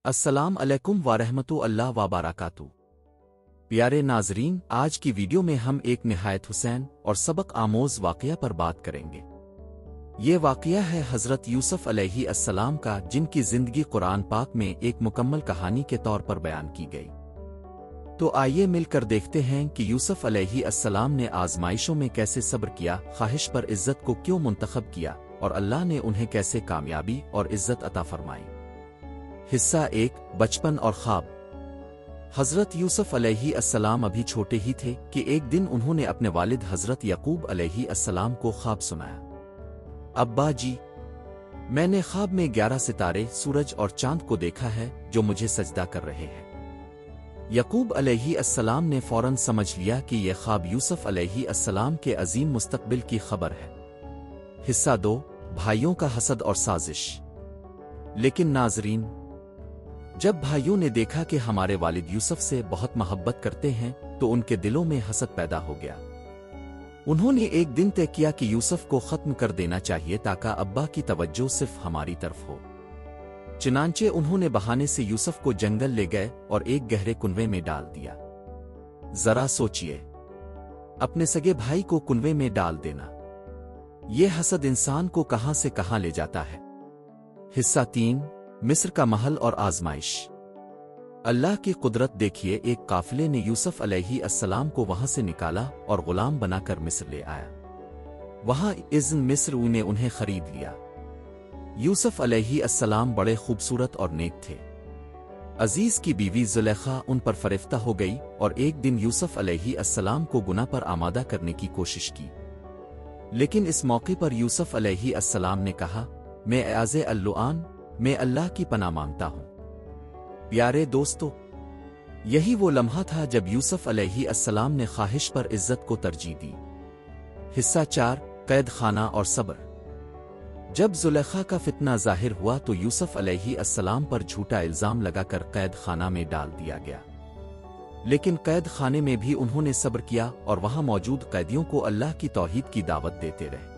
السلام علیکم ورحمۃ اللہ وبرکاتہ۔ پیارے ناظرین، آج کی ویڈیو میں ہم ایک نہایت حسین اور سبق آموز واقعہ پر بات کریں گے۔ یہ واقعہ ہے حضرت یوسف علیہ السلام کا، جن کی زندگی قرآن پاک میں ایک مکمل کہانی کے طور پر بیان کی گئی۔ تو آئیے مل کر دیکھتے ہیں کہ یوسف علیہ السلام نے آزمائشوں میں کیسے صبر کیا، خواہش پر عزت کو کیوں منتخب کیا، اور اللہ نے انہیں کیسے کامیابی اور عزت عطا فرمائی۔ حصہ 1، بچپن اور خواب۔ حضرت یوسف علیہ السلام ابھی چھوٹے ہی تھے کہ ایک دن انہوں نے اپنے والد حضرت یعقوب علیہ السلام کو خواب سنایا۔ ابا جی، میں نے خواب میں 11 ستارے، سورج اور چاند کو دیکھا ہے جو مجھے سجدہ کر رہے ہیں۔ یعقوب علیہ السلام نے فوراً سمجھ لیا کہ یہ خواب یوسف علیہ السلام کے عظیم مستقبل کی خبر ہے۔ حصہ 2، بھائیوں کا حسد اور سازش۔ لیکن ناظرین، جب بھائیوں نے دیکھا کہ ہمارے والد یوسف سے بہت محبت کرتے ہیں تو ان کے دلوں میں حسد پیدا ہو گیا۔ انہوں نے ایک دن طے کیا کہ یوسف کو ختم کر دینا چاہیے تاکہ ابا کی توجہ صرف ہماری طرف ہو۔ چنانچہ انہوں نے بہانے سے یوسف کو جنگل لے گئے اور ایک گہرے کنویں میں ڈال دیا۔ ذرا سوچئے، اپنے سگے بھائی کو کنویں میں ڈال دینا، یہ حسد انسان کو کہاں سے کہاں لے جاتا ہے۔ حصہ 3، مصر کا محل اور آزمائش۔ اللہ کی قدرت دیکھیے، ایک قافلے نے یوسف علیہ السلام کو وہاں سے نکالا اور غلام بنا کر مصر لے آیا۔ وہاں اذن مصر نے انہیں خرید لیا۔ یوسف علیہ السلام بڑے خوبصورت اور نیک تھے۔ عزیز کی بیوی زلیخا ان پر فریفتہ ہو گئی اور ایک دن یوسف علیہ السلام کو گناہ پر آمادہ کرنے کی کوشش کی۔ لیکن اس موقع پر یوسف علیہ السلام نے کہا، میں اعاذ اللعان، میں اللہ کی پناہ مانگتا ہوں۔ پیارے دوستو، یہی وہ لمحہ تھا جب یوسف علیہ السلام نے خواہش پر عزت کو ترجیح دی۔ حصہ 4، قید خانہ اور صبر۔ جب زلیخا کا فتنہ ظاہر ہوا تو یوسف علیہ السلام پر جھوٹا الزام لگا کر قید خانہ میں ڈال دیا گیا۔ لیکن قید خانے میں بھی انہوں نے صبر کیا اور وہاں موجود قیدیوں کو اللہ کی توحید کی دعوت دیتے رہے۔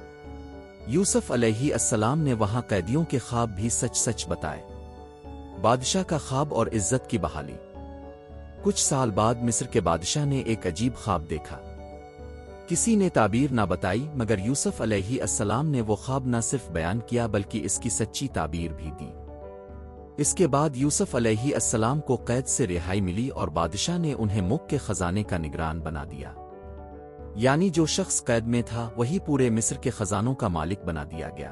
یوسف علیہ السلام نے وہاں قیدیوں کے خواب بھی سچ سچ بتائے۔ بادشاہ کا خواب اور عزت کی بحالی۔ کچھ سال بعد مصر کے بادشاہ نے ایک عجیب خواب دیکھا۔ کسی نے تعبیر نہ بتائی مگر یوسف علیہ السلام نے وہ خواب نہ صرف بیان کیا بلکہ اس کی سچی تعبیر بھی دی۔ اس کے بعد یوسف علیہ السلام کو قید سے رہائی ملی اور بادشاہ نے انہیں ملک کے خزانے کا نگران بنا دیا۔ یعنی جو شخص قید میں تھا وہی پورے مصر کے خزانوں کا مالک بنا دیا گیا۔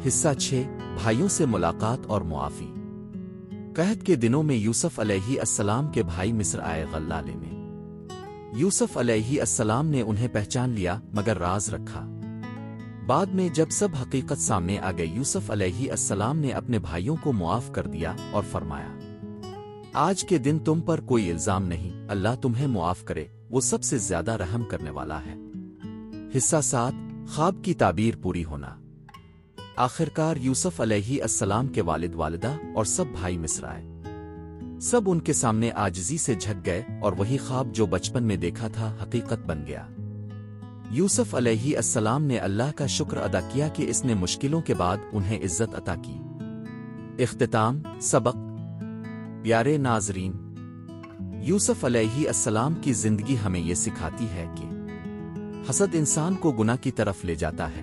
حصہ 6، بھائیوں سے ملاقات اور معافی۔ قحط کے دنوں میں یوسف علیہ السلام کے بھائی مصر آئے غلہ لینے۔ یوسف علیہ السلام نے انہیں پہچان لیا مگر راز رکھا۔ بعد میں جب سب حقیقت سامنے آ گئی، یوسف علیہ السلام نے اپنے بھائیوں کو معاف کر دیا اور فرمایا، آج کے دن تم پر کوئی الزام نہیں، اللہ تمہیں معاف کرے، وہ سب سے زیادہ رحم کرنے والا ہے۔ حصہ 7، خواب کی تعبیر پوری ہونا۔ آخرکار یوسف علیہ السلام کے والد والدہ اور سب بھائی مصر آئے۔ سب ان کے سامنے عاجزی سے جھک گئے اور وہی خواب جو بچپن میں دیکھا تھا حقیقت بن گیا۔ یوسف علیہ السلام نے اللہ کا شکر ادا کیا کہ اس نے مشکلوں کے بعد انہیں عزت عطا کی۔ اختتام، سبق۔ پیارے ناظرین، یوسف علیہ السلام کی زندگی ہمیں یہ سکھاتی ہے کہ حسد انسان کو گناہ کی طرف لے جاتا ہے۔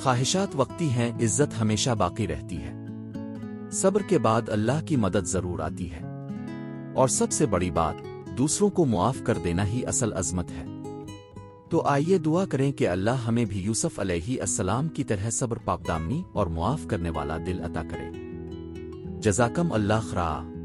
خواہشات وقتی ہیں، عزت ہمیشہ باقی رہتی ہے۔ صبر کے بعد اللہ کی مدد ضرور آتی ہے، اور سب سے بڑی بات، دوسروں کو معاف کر دینا ہی اصل عظمت ہے۔ تو آئیے دعا کریں کہ اللہ ہمیں بھی یوسف علیہ السلام کی طرح صبر، پاکدامنی اور معاف کرنے والا دل عطا کرے۔ جزاکم اللہ خیر۔